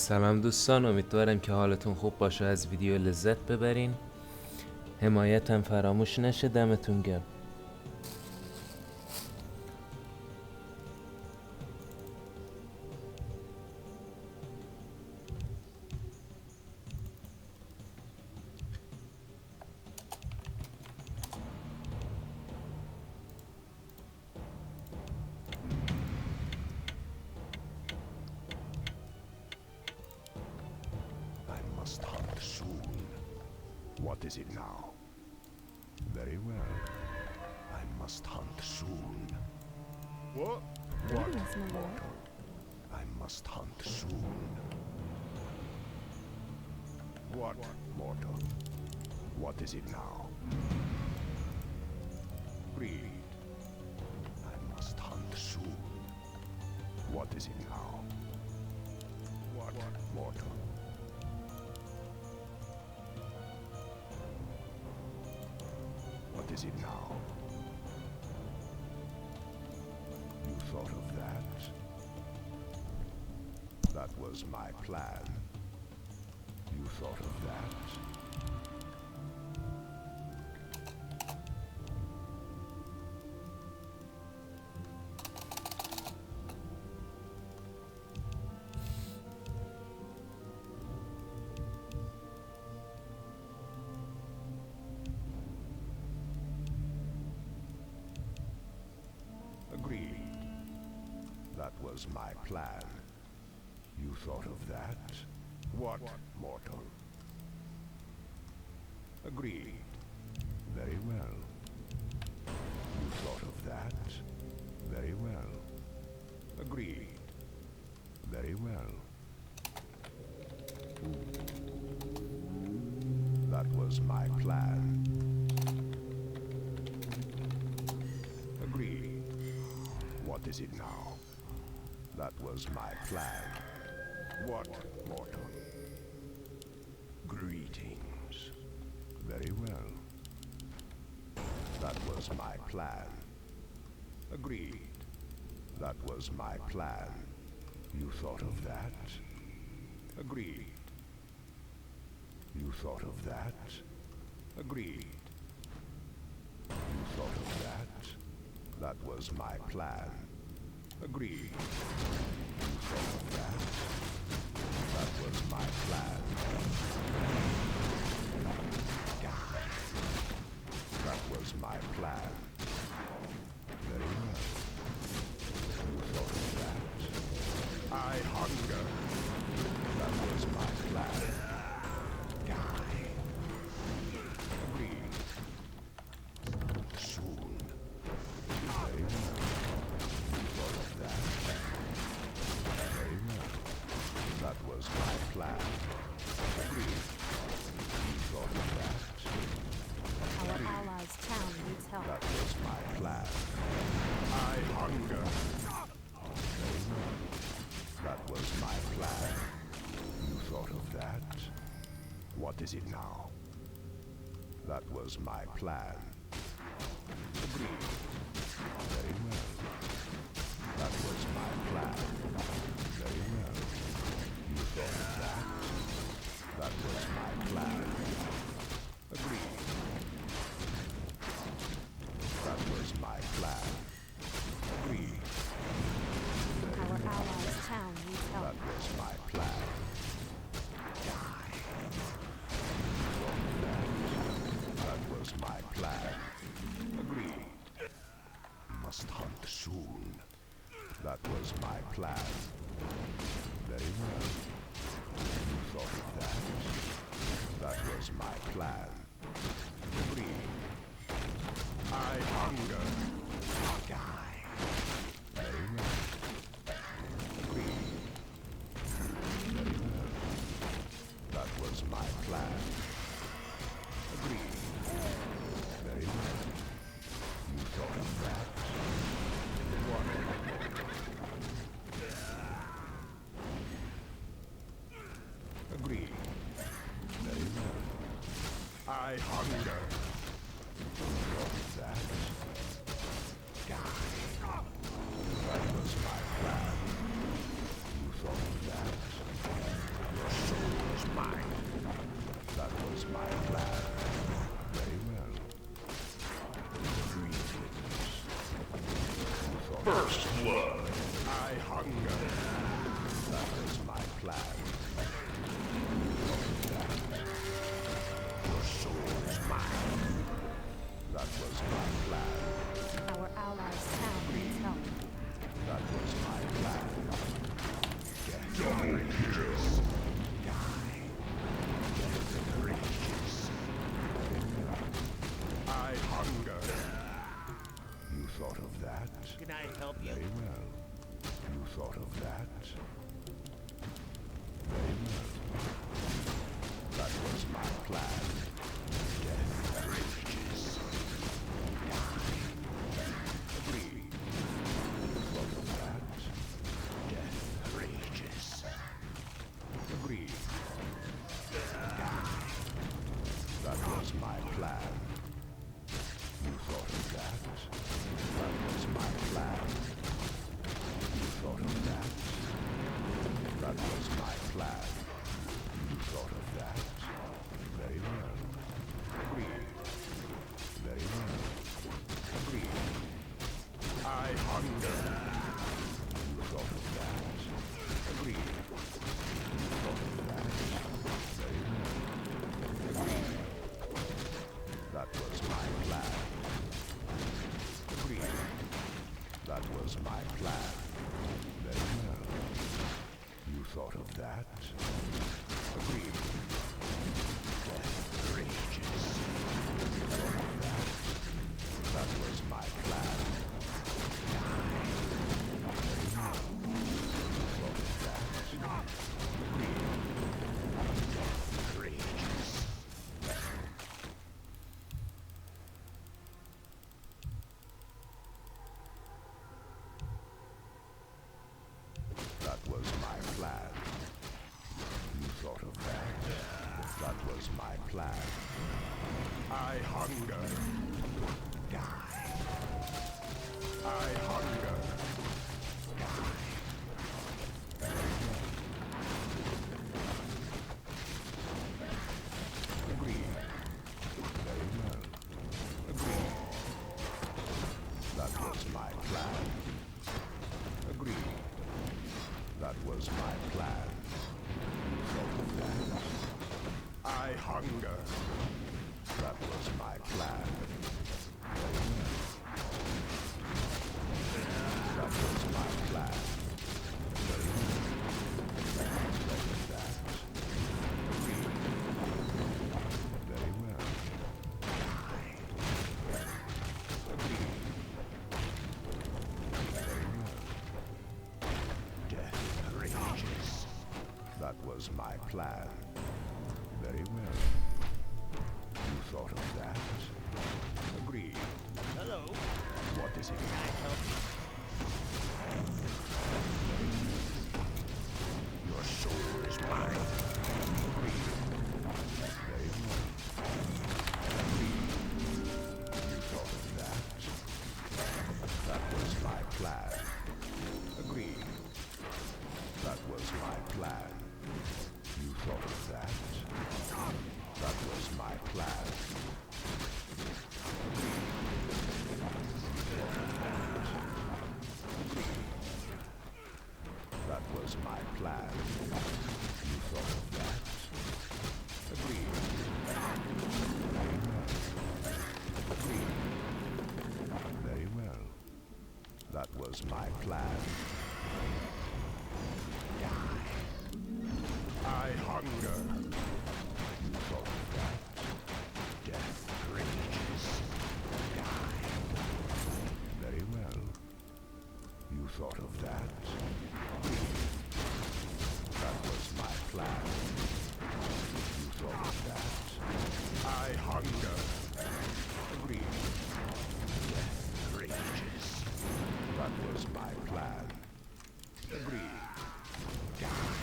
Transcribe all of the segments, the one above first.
سلام دوستان، امیدوارم که حالتون خوب باشه، از ویدیو لذت ببرین. حمایتم فراموش نشه. دمتون گرم. What is it now? Very well. I must hunt soon. What? What? Mortal. I must hunt soon. What? Mortal. What is it now? Greed. I must hunt soon. What is it now? What? Mortal. What is it now? You thought of that? That was my plan. You thought of that? Agreed. That was my plan. You thought of that? What, mortal? Agreed. Very well. You thought of that? Very well. Agreed. Very well. That was my plan. Agreed. What is it now? That was my plan. What, mortal? Greetings. Very well. That was my plan. Agreed. That was my plan. You thought of that? Agreed. You thought of that? Agreed. You thought of that? That was my plan. Agreed. You thought of that? That was my plan. That was my plan. Very well. You thought of that? I hunger. That was my plan. Die. Agreed. Soon. Very well. You thought of that? Very well. That was my plan. Agreed. You thought of that? Our allies' town needs help. That was my plan. I hunger. Very well. That was my plan. You thought of that? What is it now? That was my plan. Agreed. Very well. That was my plan. Very well. You thought of that? That was my plan. Agreed. That was my plan. Agreed. Our allies' town needs help. That was my plan. Die. That was my plan. Agreed. Must hunt soon. That was my plan. Very well. You thought of that? That was my plan. Agreed. I hunger. Die. Very well. Agreed. Very well. That was my plan. Agreed. Very well. You thought of that? What? Agreed. Very well. I hunger. First blood. I hunger. That was my plan. Your soul is mine. That was my plan. Our allies' town needs help. That was my plan. Double kill. Die. Death rages. I hunger. You thought of that? Can I help you? Very well. You thought of that? Very well. That was my plan. Death rages. Die. Agree. You thought of that? Death rages. Agree. Die. That was my plan. You thought of that? That was my plan. You thought of that? That was my plan. You thought of that? Very well. Agreed. Very well. Agreed. I hunger. You thought of that? Agreed. You thought of that? Very well. Agreed. That was my plan. Agreed. That was my plan. Very well. You thought of that? Agreed. Death rages. You thought of that? That was my plan. Die. Very well. You thought of that? Agreed. Death rages. That was my plan. You thought of that? That was my plan. I hunger. Die. I hunger. Die. Agreed. Very well. Agreed. That was my plan. Agreed. That was my plan. You thought of that? I hunger. That was my plan. Very well. That was my plan. Very well. You thought of that? Agreed. Very well. Die. Agreed. Very well. Death rages. That was my plan. Very well. You thought of that? Agreed. Hello. What is it? Can I help you? Your soul is mine. Agreed. Very well. Agreed. You thought of that? That was my plan. Agreed. That was my plan. You thought of that? That was my plan. That was my plan. You thought of that? Agreed. Agreed. Very well. That was my plan. Die. I hunger. You thought of that? Death rages. Die. Very well. You thought of that? That was my plan. You thought of that? I hunger. Agreed. Death rages. That was my plan. Agreed. Die.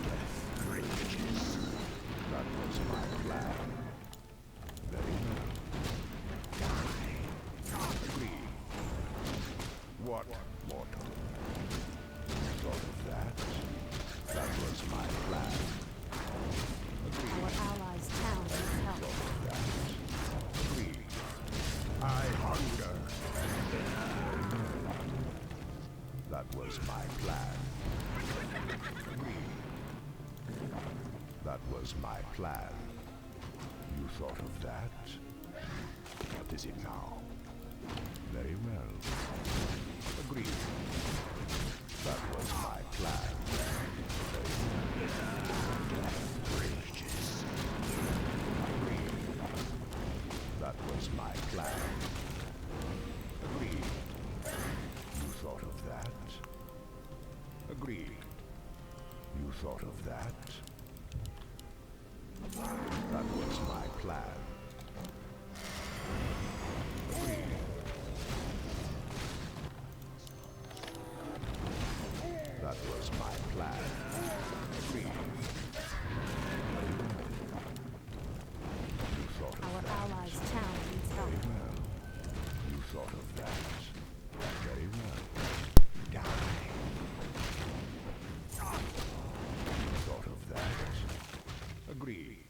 Death rages. That was my plan. Very well. Die. Agreed. What mortal? You thought of that? That was my plan. Agreed. Our allies' town needs help. Thought of that? Agreed. I hunger. Very well. was my plan. That was my plan. You thought of that? What is it now? Very well. Agreed. That was my plan. Rages. Agreed. That was my plan. Agreed. You thought of that? Agreed. You thought of that? That was my plan. Agreed. That was my plan. Agreed. You thought of Our that. allies' town needs help. Very well. You thought of that. Very well. Die. You thought of that. Agreed.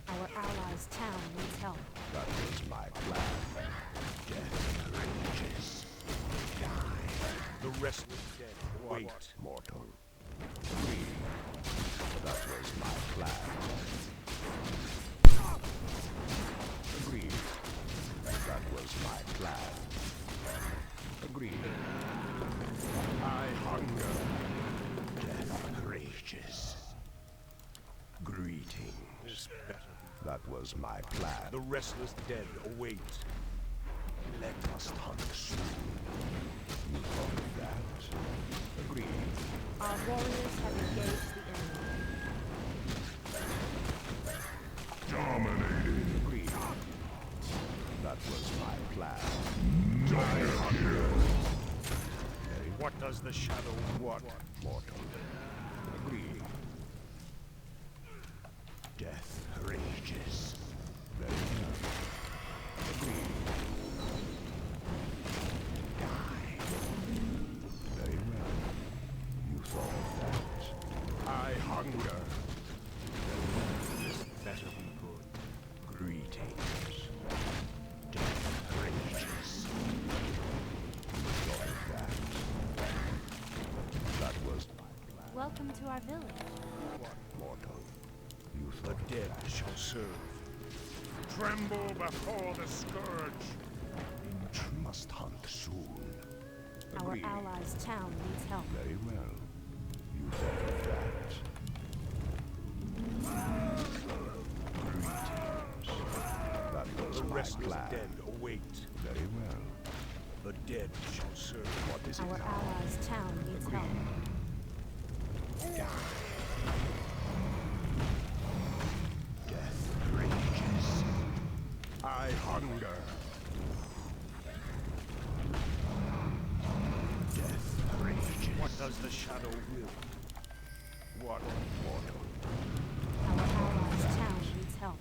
Our allies' town needs help. That was my plan. Death rages. Die. The restless dead wait. Mortal. Agreed. That was my plan. Agreed. That was my plan. Agreed. I hunger. Death rages. Greetings. That was my plan. The restless dead await. Let us hunt soon. You thought of that? Agreed. Our warriors have engaged the enemy. Dominating. Agreed. That was my plan. What does the shadow want? Mortal. Agreed. Death rages. Very well. Agreed. Die. Very well. You thought of that. I hunger. This better be good. Greetings. Death rages. You thought of that. That was my plan. Welcome to our village. Mortal. You The thought of dead that. shall serve. Tremble before the scourge. Must hunt soon. Our Agreed. allies' town needs help. Very well. You thought of that. Greetings. That was The my restless plan. dead await. Very well. The dead shall serve. What is it Our now? allies' town needs help. Die. Death rages. I hunger. Death rages. What does the shadow will? What? Mortal. Our allies' town needs help.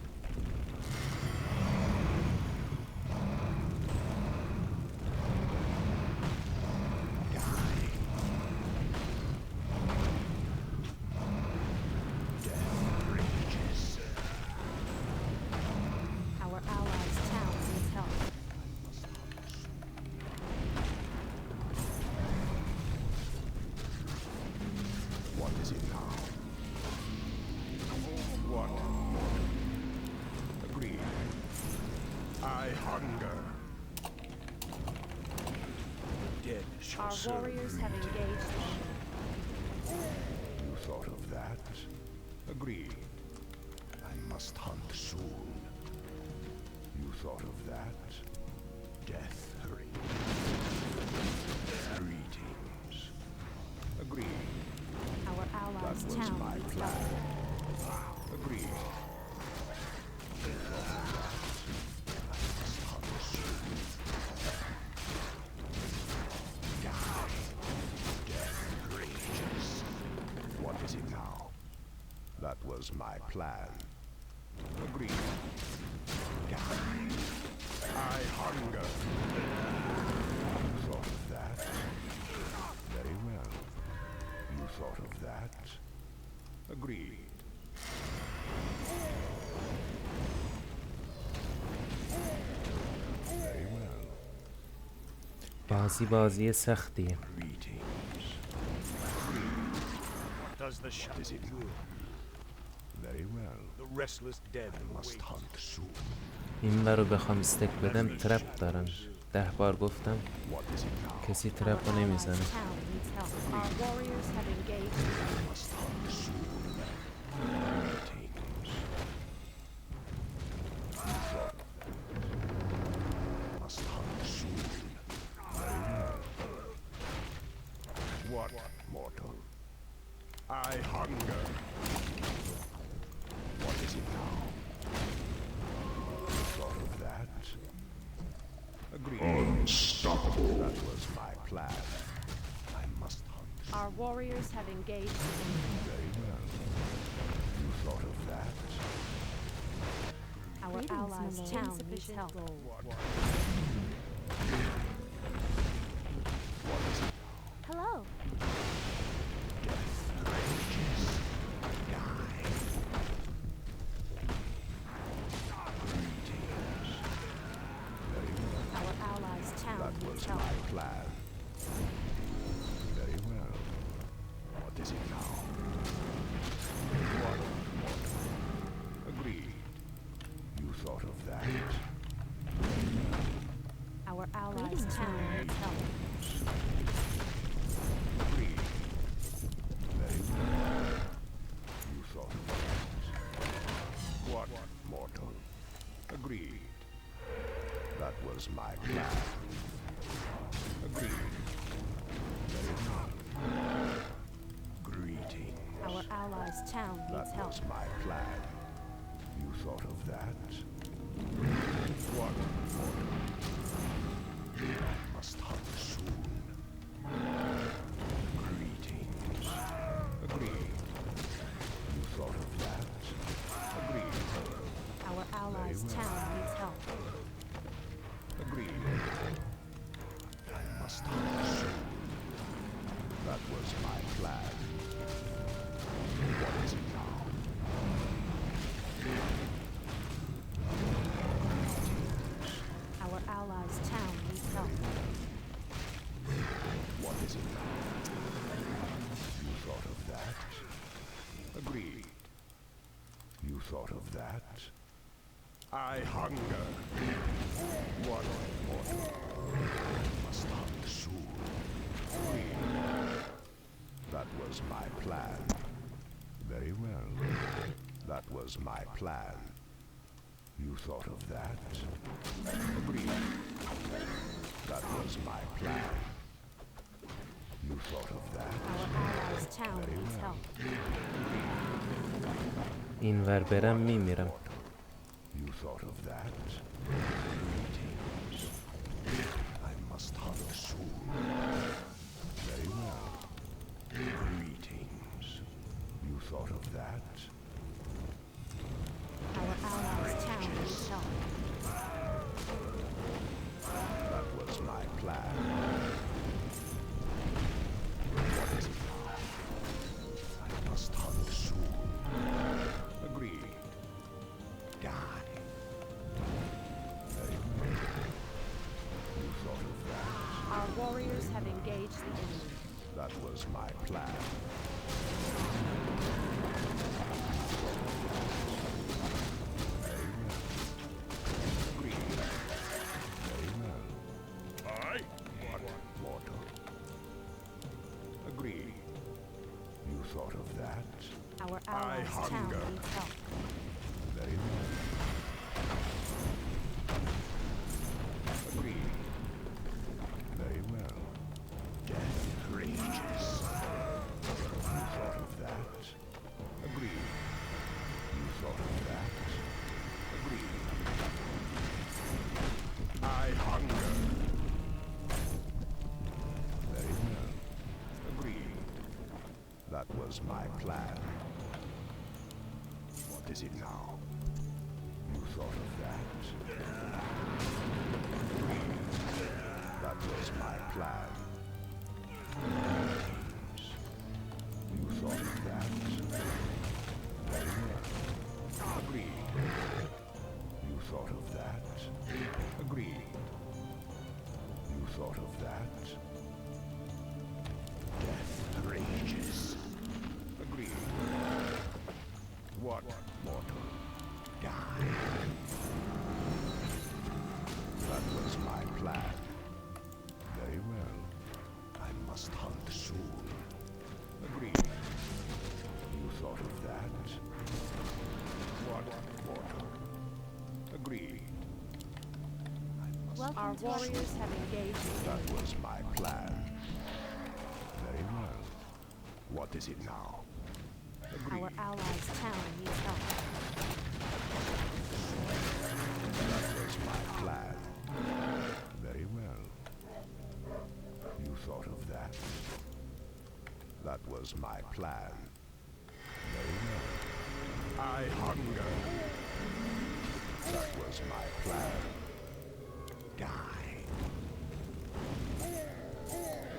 Death rages. Our allies' town needs help. What is it now? What? Agreed. I hunger. The dead shall Our serve. warriors have engaged the enemy. You thought of that? Agreed. I must hunt soon. You thought of that? Death hurry. Greetings. Agreed. Our That allies' was town my needs plan. help. Agreed. You thought of that? I must hunt soon. Die. Death rages. What is it now? That was my plan. Agreed. I hunger. You thought of that? Very well. You thought of that? Agreed. Very well. بازی سختیه. Greetings. What does the shadow Is it will? Very well. The restless dead I must wait. hunt soon. این رو بخوام استک بدم ترپ دارن. 10 بار گفتم What is it now? کسی Our ترپ رو allies' نمیزنه. town needs help. Our warriors have engaged. I must hunt soon. Greetings. You thought must hunt soon. Very well. What, mortal? I hunger. What is it now? You thought of that? Agreed. Unstoppable. That was my plan. I must hunt. Our warriors have engaged the enemy. Very well. You thought of that? Our allies' town needs help. What is it? Hello. Our allies' town That needs was help. my plan. Very well. What is it now? What? Agreed. You thought of that? Our allies' town needs help. Agreed. Very well. You thought of that? What, mortal? Agreed. That was my plan. Agreed. Very well. Greeting. Our allies' town needs That help. was my plan. You thought of that? What, mortal? I must hunt soon. Greetings. Agreed. You thought of that? Agreed. Our allies' well. town needs help. Agreed. I must hunt soon. That was my plan. What is it now? Our allies' town needs help. What is it now? You thought of that? Agreed. You thought of that? I hunger. What, mortal? Must hunt soon. Agreed. That was my plan. Very well. That was my plan. You thought of that? Agreed. That was my plan. You thought of that? Our allies' town needs help. این ور برم میمیرم. You thought of that? Greetings. I must hunt soon. Very well. Greetings. You thought of that? Our allies' town needs help. That was my plan. What is it now? I must hunt soon. Agreed. Die. Very well. You thought of that? Our warriors have engaged the enemy. That was my plan. Agreed. Very well. Aye? What? Mortal. Agreed. You thought of that? Our allies' town hunger. needs help. Very well. Agreed. Very well. Death rages. You thought of that? Agreed. You thought of that? Agreed. I hunger. Very well. Agreed. That was my plan. What is it now? thought of that? That was my plan. You thought of that? Very well. Agreed. You thought of that? Agreed. You thought of that? Death rages. Agreed. What, mortal? Die. That was my plan. Very well. I must hunt soon. Agreed. You thought of that? What, mortal? Agreed. Our warriors have engaged. That was my plan. Very well. What is it now? Agreed. Our allies' town needs help. That was my plan. Very well. You thought of that? That was my plan. Very well. I hunger. That was my plan. Die.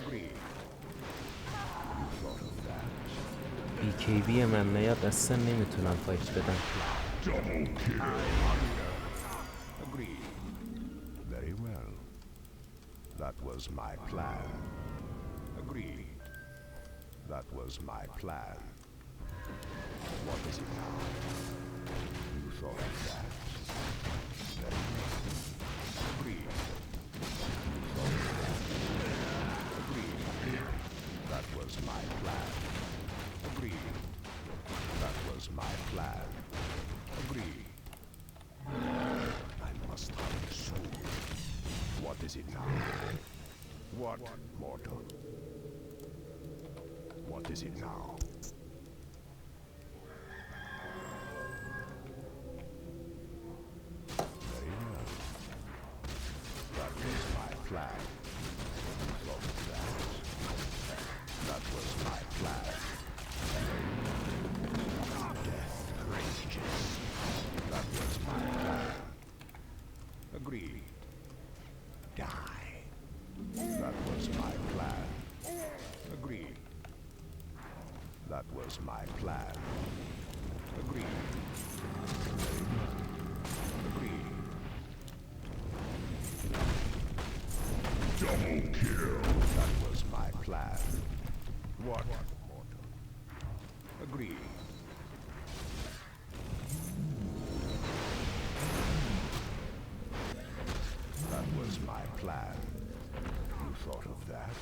Agreed. You thought of that? BKB من نیاد اصلا نمیتونم فایت بدم. Double kill. I hunger. Agreed. Very well. That was my plan. Agreed. That was my plan. What is it now? You thought of that? Very well. Agreed. You thought of that? Agreed. That was my plan. Agreed. That was my plan. Agreed. I must hunt soon. What is it now? What, mortal? What is it now? Very well. That was my plan. You thought of that? That was my plan. Death rages. That was my plan. Agreed. Die. That was my plan. Agreed. That was my plan. Agreed. Agreed. Double kill. That was my plan. What, mortal? Agreed. That was my plan. You thought of that?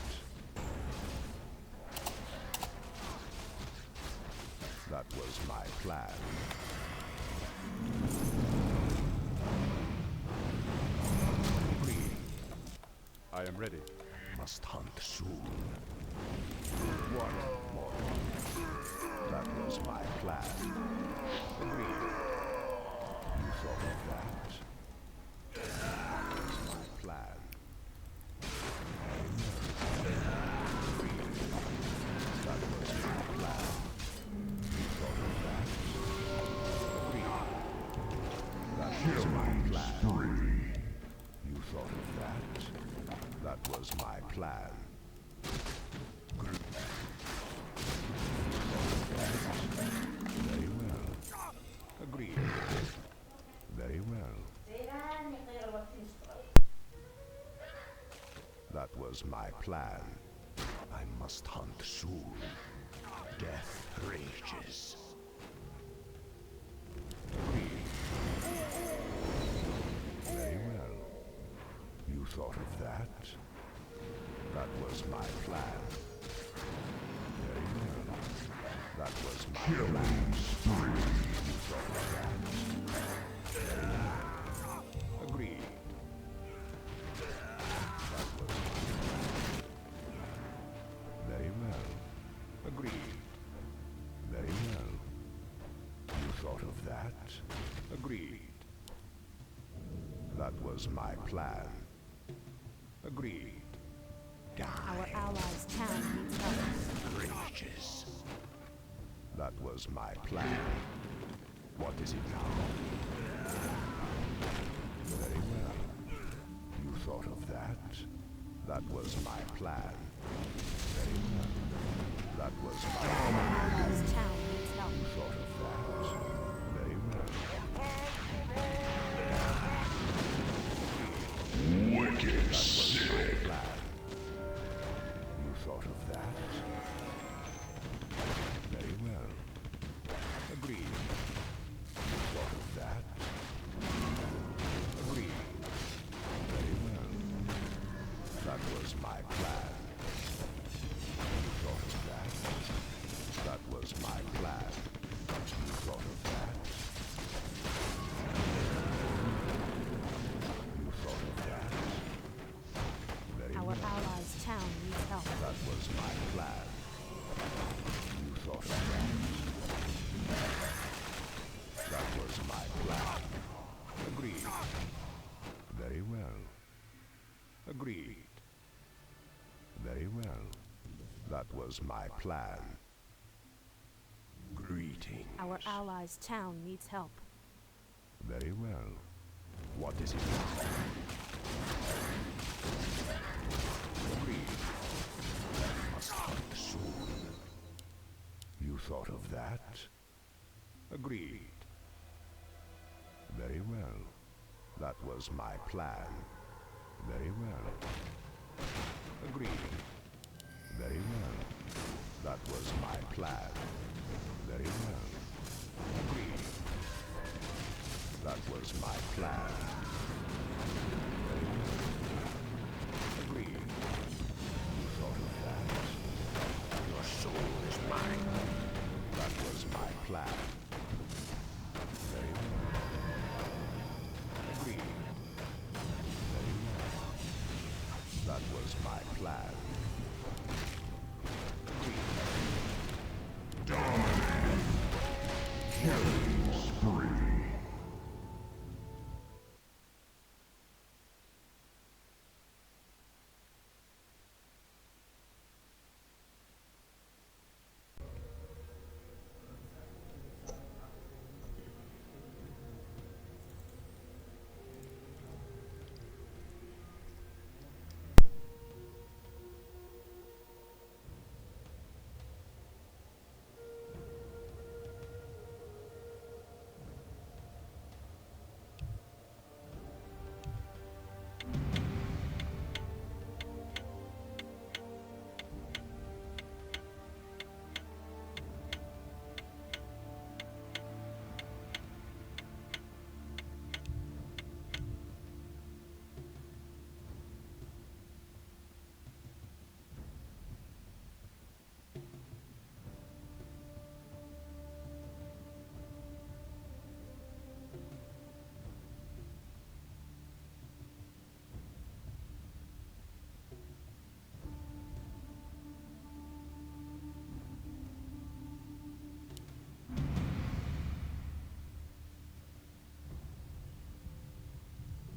That was my plan. Agreed. I am ready. Must hunt soon. One more. That was my plan. Agreed. You thought of that? That was my plan. Agreed. That was my plan. You thought of that? Agreed. That was my plan. You thought of that? That was my plan. Very well. Agreed. Very well. That was my plan. I must hunt soon. Death rages. Agreed. Very well. You thought of that? That was my plan. Very well. That was my plan. You thought of that? Very well. Agreed. That was my plan. Very well. Agreed. Very well. You thought of that? Agreed. That was my plan. Agreed. Our allies' town needs help. Rages. That was my plan. What is it now? Very well. You thought of that? That was my plan. Very well. That was my plan. This town needs help. You thought of that? Very well. Wicked sick. You thought of that? Very well. Agreed. You thought of that? Agreed. Very well. That was my plan. You thought of that? That was my plan. You thought of that? You thought of that? Very Our well. allies' town needs help. That was my plan. You thought of that? That was my plan. Agreed. Very well. Agreed. Very well. That was my plan. Greetings. Our allies' town needs help. Very well. What is it? Agreed. Must hunt soon. You thought of that? Agreed. Very well. That was my plan. Very well. Agreed. Very well. That was my plan. Very well. Agreed. That was my plan. Very well. Agreed. You thought of that? Your soul is mine. That was my plan. Very well. Agreed. Very well. That was my plan. Agreed. Dominate. Killing spree.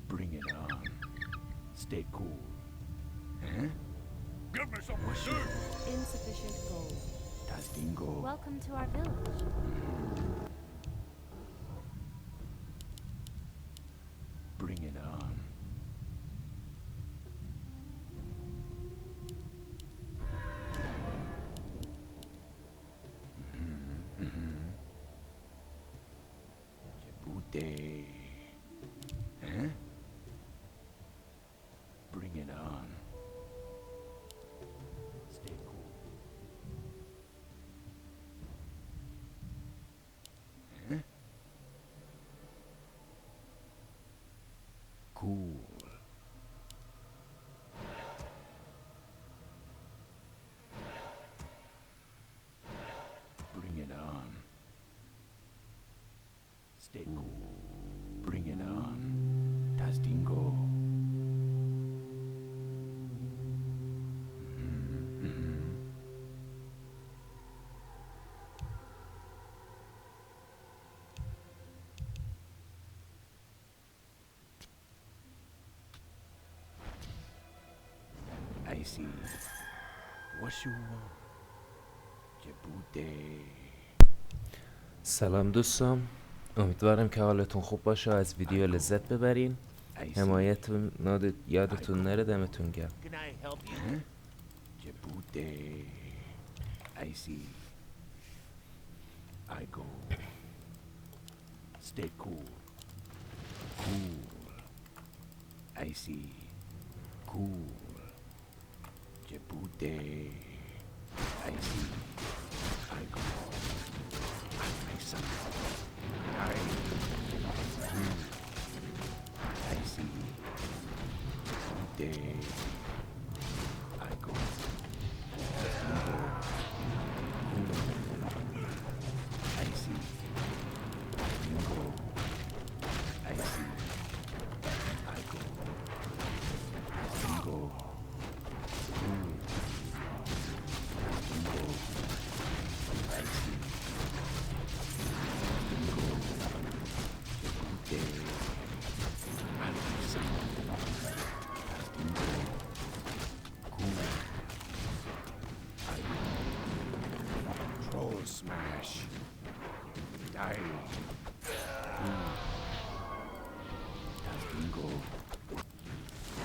Bring it on. Stay cool. Huh? Give me something to do. Insufficient gold. Das Dingo. Welcome to our village. Bring it on. Jebute. Huh? Bring it on. Stay cool. Huh? Cool. Bring it on. Stay cool. Bring it on. Das Dingo. I see. What you want? Jebute. سلام دوستان، امیدوارم که حالتون خوب باشه و از ویدیو لذت ببرین. حمایتتون یادتون نره. دمتون گرم. Can I help you? Jebute. I see. I go. Stay cool. Cool. I see. Cool. Jebute. I see. I go. I make some. I. Cool. I see. Jebute. I go. I see. Bingo. I see. I go. Bingo. Bingo. I see. Bingo. Day. I see. Bingo. Cool. I go. Troll smash. Die. Bingo.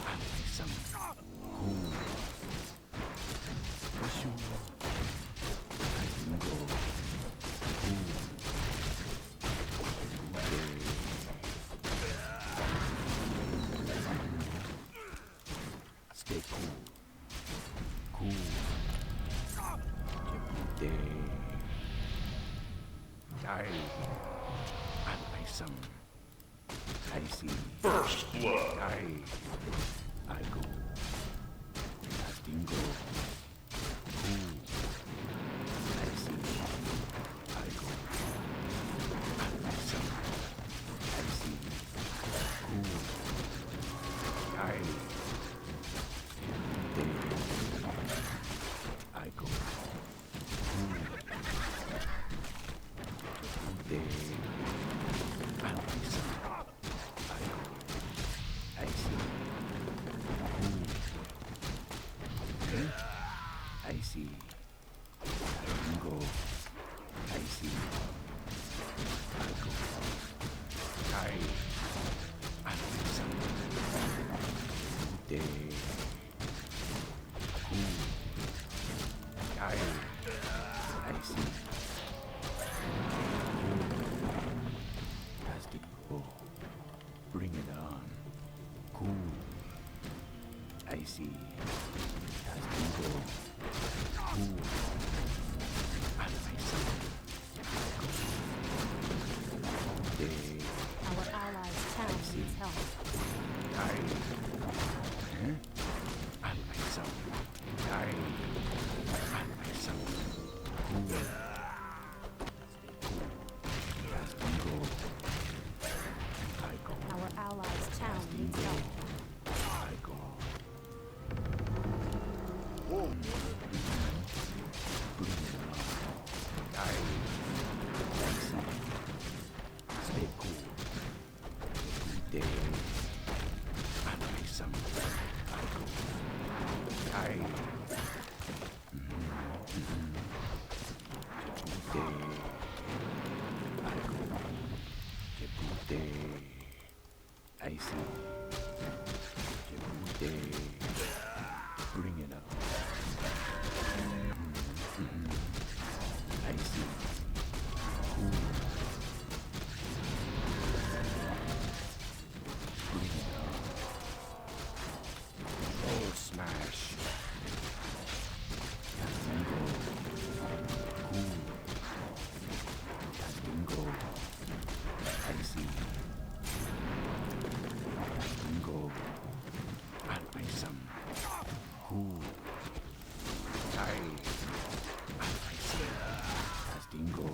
I like some cool. Bingo. Cool. Stay cool. Cool. Day. Die. I like some. I see. First blood. I go. Bingo. Cool. I see. I go. I like some. I see. Cool. I. Day. I go. Cool. Day. I like some. I go. I see. Cool. I see. Bingo. I see. I go. I like some. Day. Cool. I see. That's the go. Bring it on. Cool. I see. That's the go. Cool. I like some. Day. Our allies' town needs help. I like some. I like some. Cool. That's bingo. I go. Our allies' town needs help. I go. Stay cool. Day. I like some. I go. I. Day. I go. Day. I see. Day. Bring it up. I see. Cool. Bring it up. Oh, smash. Bingo. Cool. Bingo. I see. Bingo. I like some. Cool. I like some. That's dingo.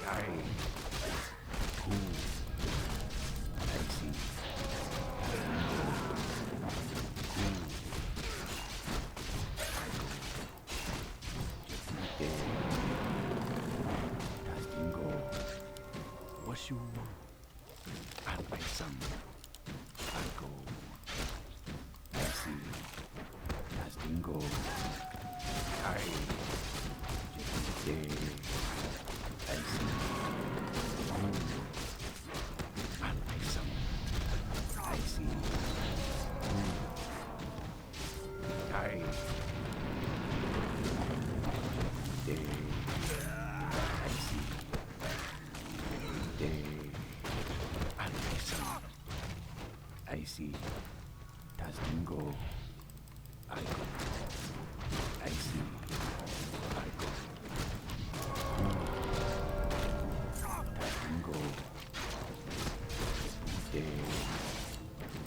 I. Cool. I see. Dingo. Cool. I go. Day. That's dingo. What's you want? I like some. I go. I see. That's dingo. I. Day. I see. Cool. I see. Tastingo. I go. I see. I go. Tastingo.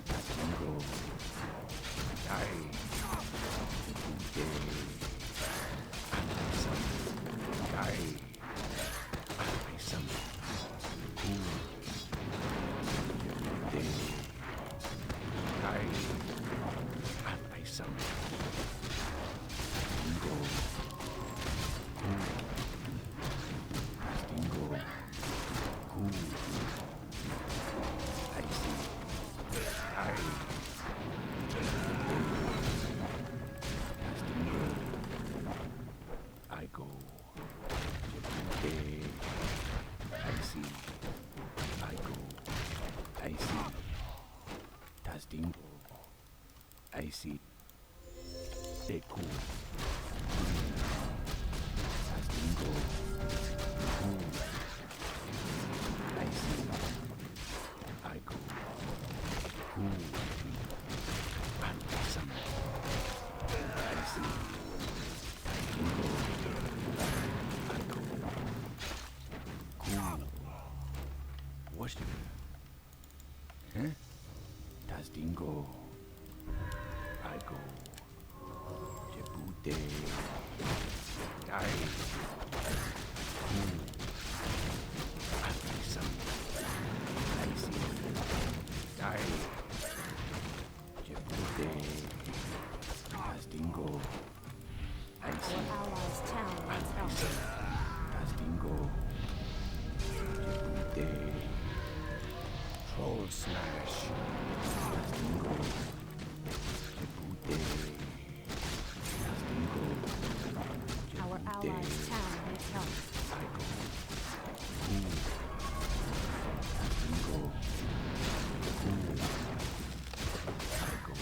Tastingo. Die. I see. Stay cool. Tastingo. Cool. I see. I go. Cool. And some. I see. Tastingo. I go. Cool. What's the? Huh? Tastingo. I go. Jebute. Die. Cool. And some. I see. Die. Jebute. Tastingo. I see. Our allies' town needs help. Tastingo. Jebute. Troll smash. Tastingo. Our allies' town needs help. I go. Cool. Tastingo. Cool. I go.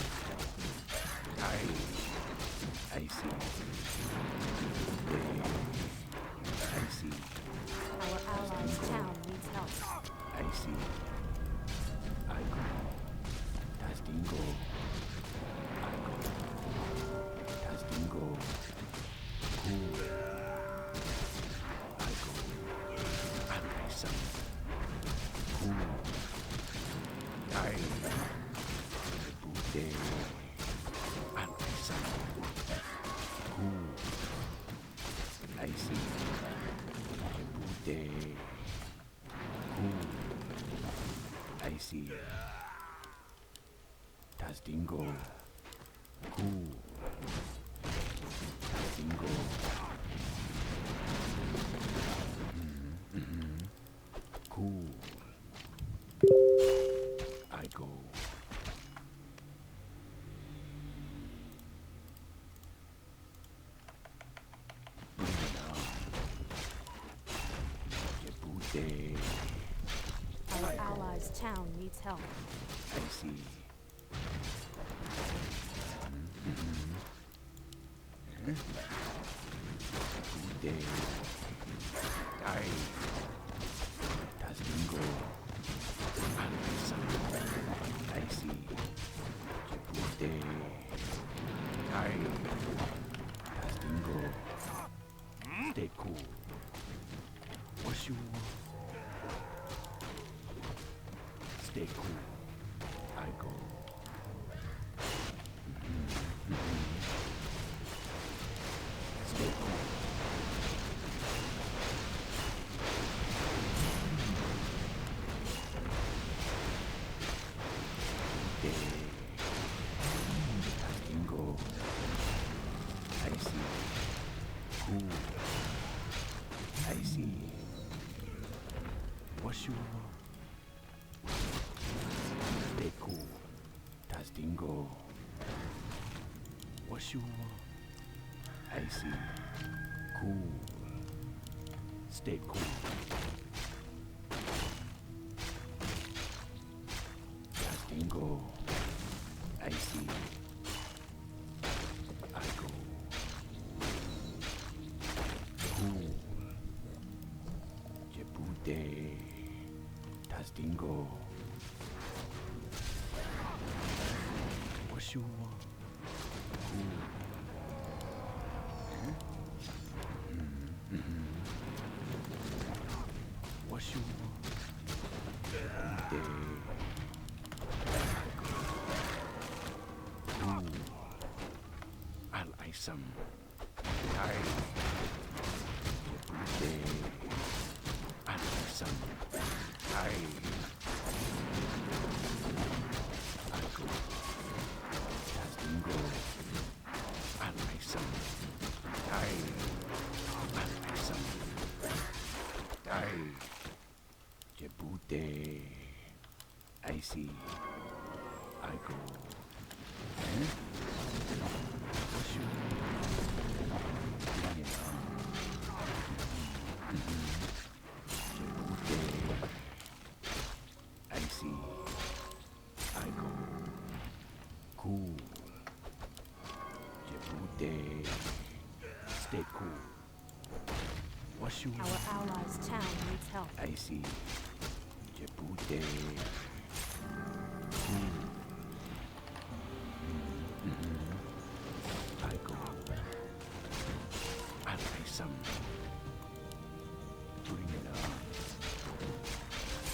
I see. I see. Our allies' town needs help. I see. I go. Tastingo. I go. Tastingo. Cool. I go. And I some. Cool. Die. Booty. And I some. Cool. I see. Booty. Cool. I see. Tastingo. Cool. Tastingo. Cool. I go. Bring it on. Jebute. Our allies' town needs help. I see. Jebute. Die. Tastingo. I see. Jebute. Die. Tastingo. Stay cool. What's you want? Stay cool. I go. Stay cool. Tastingo. I see. Cool. I see. What's you want? Stay cool. Tastingo. What's you want? I see. Cool. Stay cool. Tastingo. I see. I go. Cool. Jebute. Das Dingo. What you want? What you want? I'll ice some. I'll ice some. I'll go. Das Dingo. I'll ice some. I'll ice some. Jebute. I see. I go. I see. I go. Cool. Jebute. Stay cool. What you? Our allies' town needs help. I see. Jebute. I go. I'll pay some. Bring it on.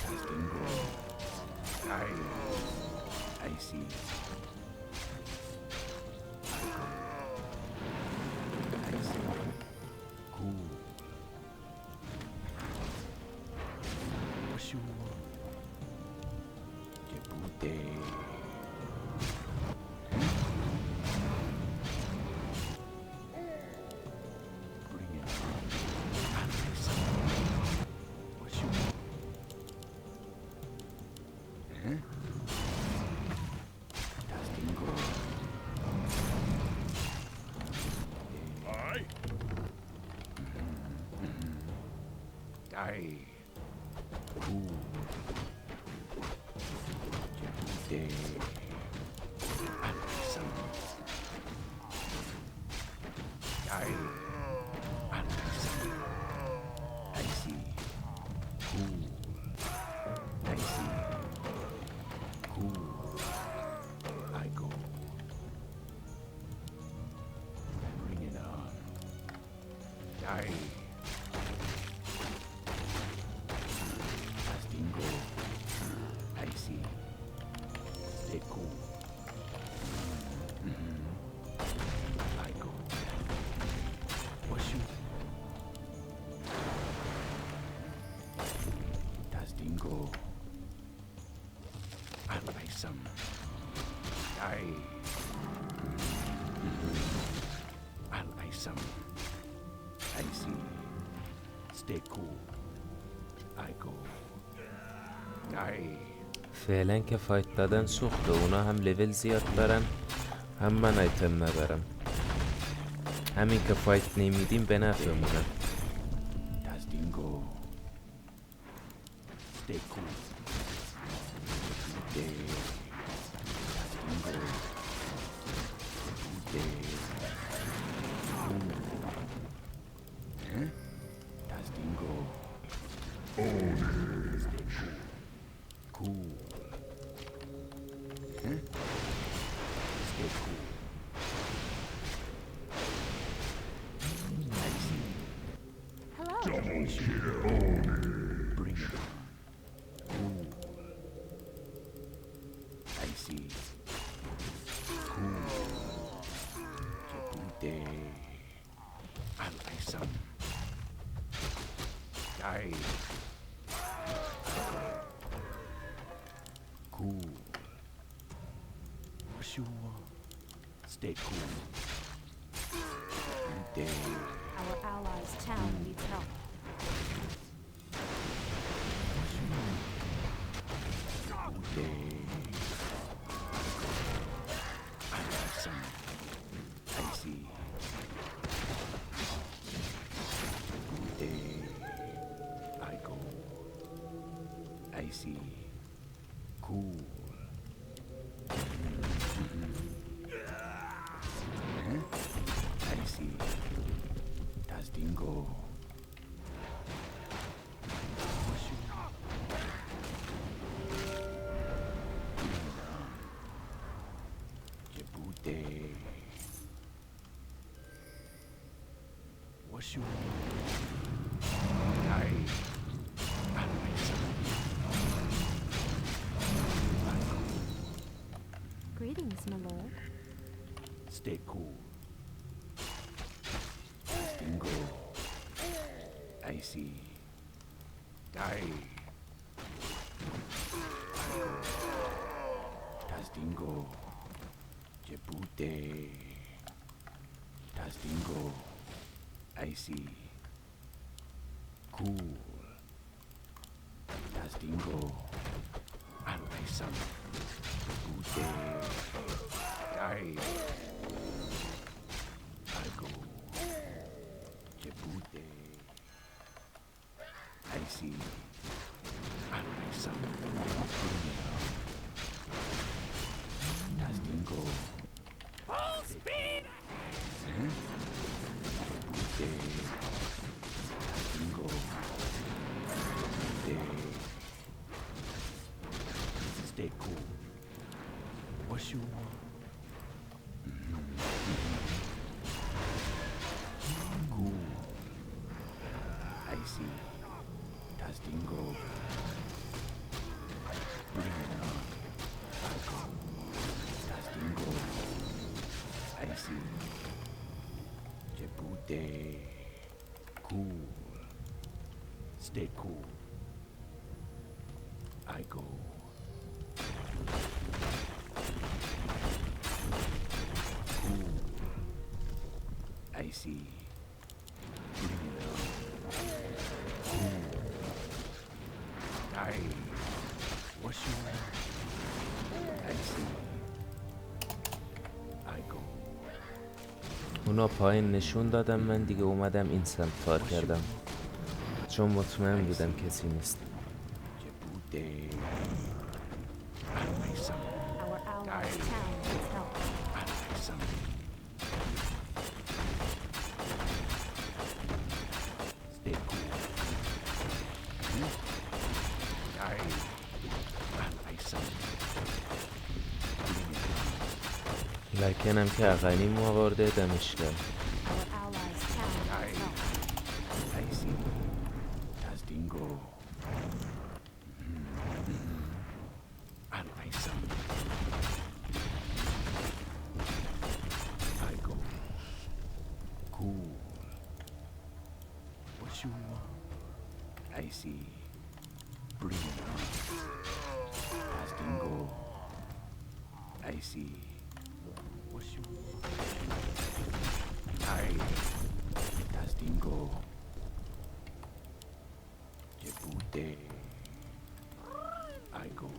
Das Dingo. I see. I go. I see. Cool. What you want? Jebute. Bring it on. I'll pay some. What you want? Das Dingo. Aye. Die. Cool. Jebute. I'll pay some. Die. I'll pay some. I see. Cool. I see. Cool. I go. Bring it on. Die. Das Dingo. I see. Stay cool. I go. What you? Das Dingo. I'll buy some. Die. I'll buy some. I see. Stay cool. I go. Die. فعلا که فایت دادن سوخته، اونا هم لول زیاد برن هم من ایتم نبرم. همین که فایت نمیدیم به نفعمونه. Das Dingo. Stay cool. Das Dingo. Das Dingo. Stay cool. Cool. Stay cool. I see. Hello. Bring it on. Cool. I see. Cool. Jebute. I'll buy some. Die. Cool. What you want? Stay cool. Jebute. Our allies' town needs help. I like some. I see. I go. I see. Cool. I see. Das Dingo. What you want? Die. Greetings, my lord. Stay cool. Dingo. Icy. Die. Das Dingo. Jebute. Das Dingo. Icy. Cool. Das Dingo. Anweisam. Jebute. Die. Algo. Jebute. Icy. Anweisam. Das Dingo. Full speed! Jebute. Das Dingo. Jebute. Stay cool. What you want? Cool. Icy. Das Dingo. Bring it on. Das Dingo. Icy. Jebute. Cool. Stay cool. I go. Cool. Icy. Bring it on. Cool. Die. What you want? Icy. I go. اونا پایین نشون دادم، من دیگه اومدم این سمت کار کردم چون مطمئن بودم کسی نیست. Jebute. Anweisam. Our allies' town needs help. Anweisam. Stay cool. Die. Anweisam. Bring it on. لایکنم که اقلیم آورده دمش کرد. Our allies' town needs help. I see. Das Dingo. Anweisam. I go. Cool. What you want? I see. Bring it on. Das Dingo. I see. What you want? Das Dingo. Jebute. I go.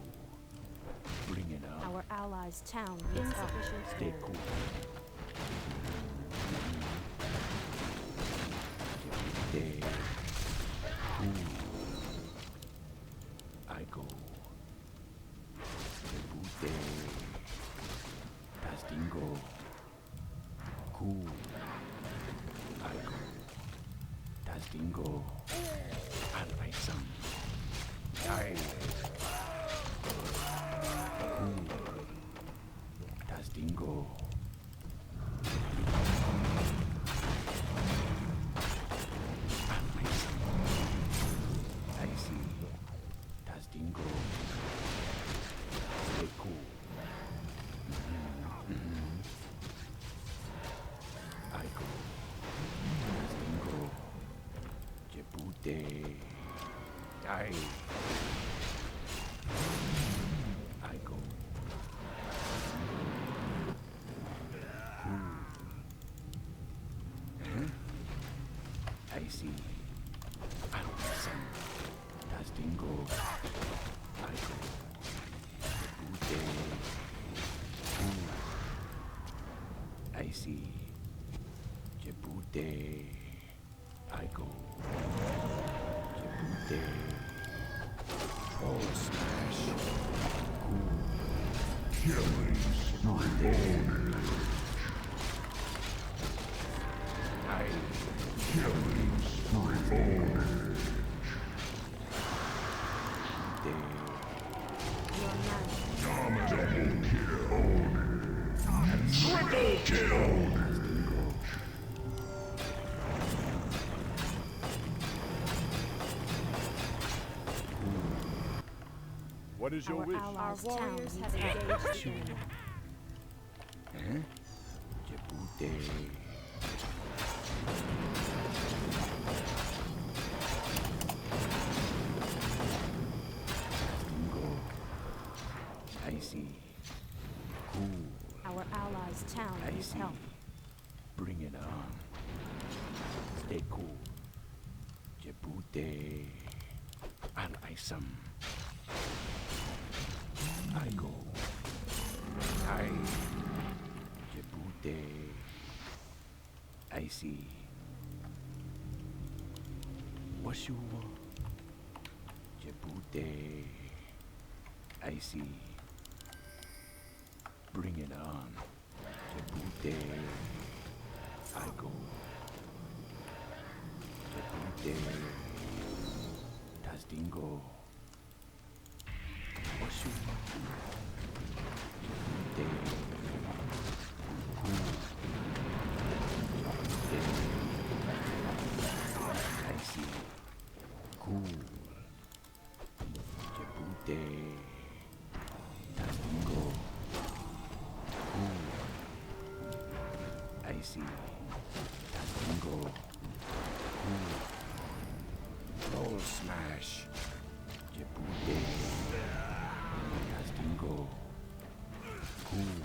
Bring it up. Our allies' town needs help. Stay cool. Jebute. Cool. I go. Jebute. Das Dingo. Cool. I go. Das Dingo. Anweisam. Die. Cool. Das Dingo. Anweisam. I see. Das Dingo. Stay cool. I go. Das Dingo. Jebute. Die. I go. Cool. I see. Anweisam. Das Dingo. I go. Jebute. Cool. I see. Jebute. I go. Jebute. Oh, smash. Cool. Killing spree. I. Killing spree. Your man. Triple kill. What is your Our wish? allies' town needs help. Eh? Jebute. Bingo. I see. Cool. Our allies' town I needs see. help. Bring it on. Stay cool. Jebute. Al-Isam. I go. I. Jebute. I see. What you want? Jebute. I see. Bring it on. Jebute. I go. Jebute. Tasdingo. What you want? Jebute. Cool. I see. Cool. Jebute. Tasdingo. Cool. I see. Tasdingo. Cool. Roll smash. Jebute. Tasdingo. Cool.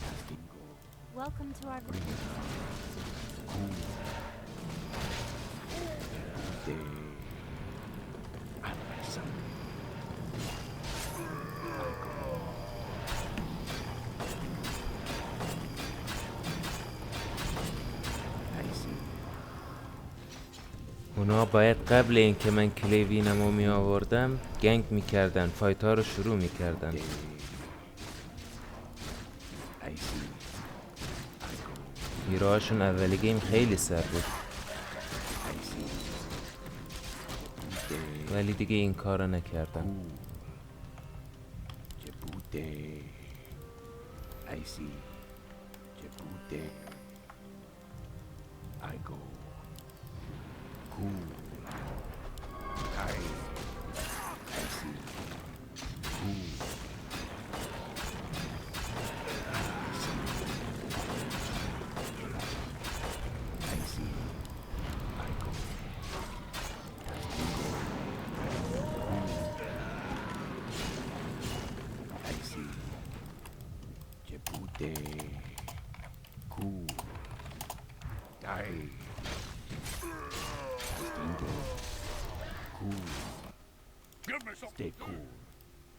Tasdingo. Welcome to our Bring it on. Cool. Jebute. Al-Isam. اونا باید قبل اینکه من کلیوینمو می آوردم گنگ میکردن، فایت ها رو شروع میکردن. هیروهاشون اولی گیم خیلی سر بود، ولی دیگه این کار رو نکردن.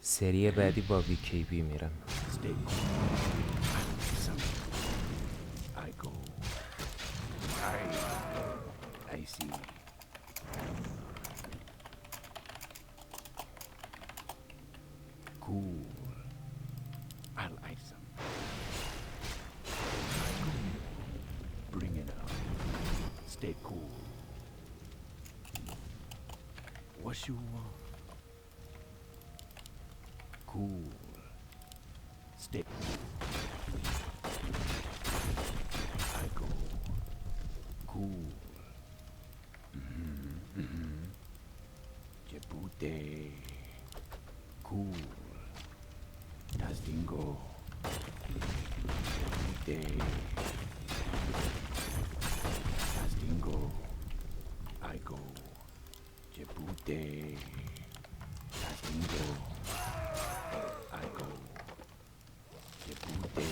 سری بعدی با VKB میرم. Stay cool. What you want? Cool. Stay. I go. Cool. Jebute. Cool. Tasdingo. Jebute. Tasdingo. I go. Jebute. Tasdingo. I go. Jebute.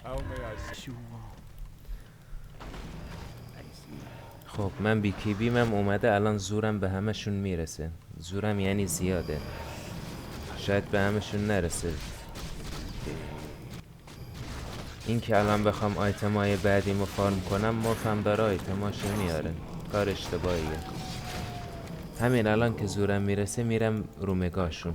How may I see you? I see. خب من بیکیبیمم اومده، الان زورم به همشون میرسه. زورم یعنی زیاده، شاید به همشون نرسه. این که الان بخوام آیتمای بعدیمو فارم کنم، مفهم داره آیتماشو میاره، کار اشتباهیه. همین الان که زورم میرسه میرم رو مگاشون.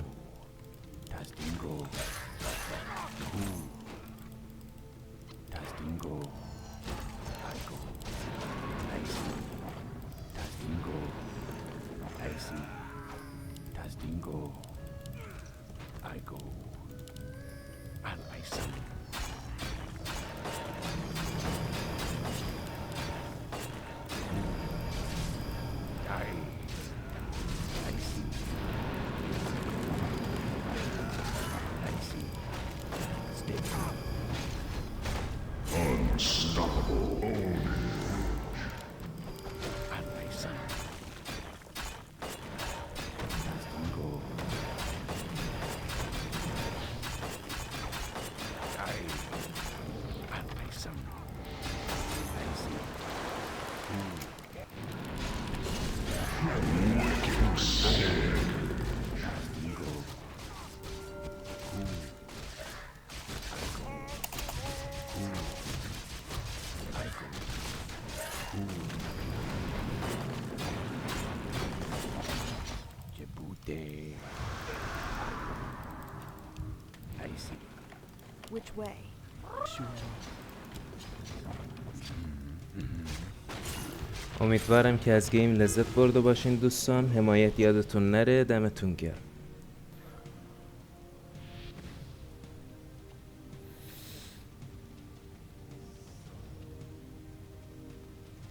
Which way? امیدوارم که از گیم لذت برده باشین دوستان. حمایت یادتون نره. دمتون گرم.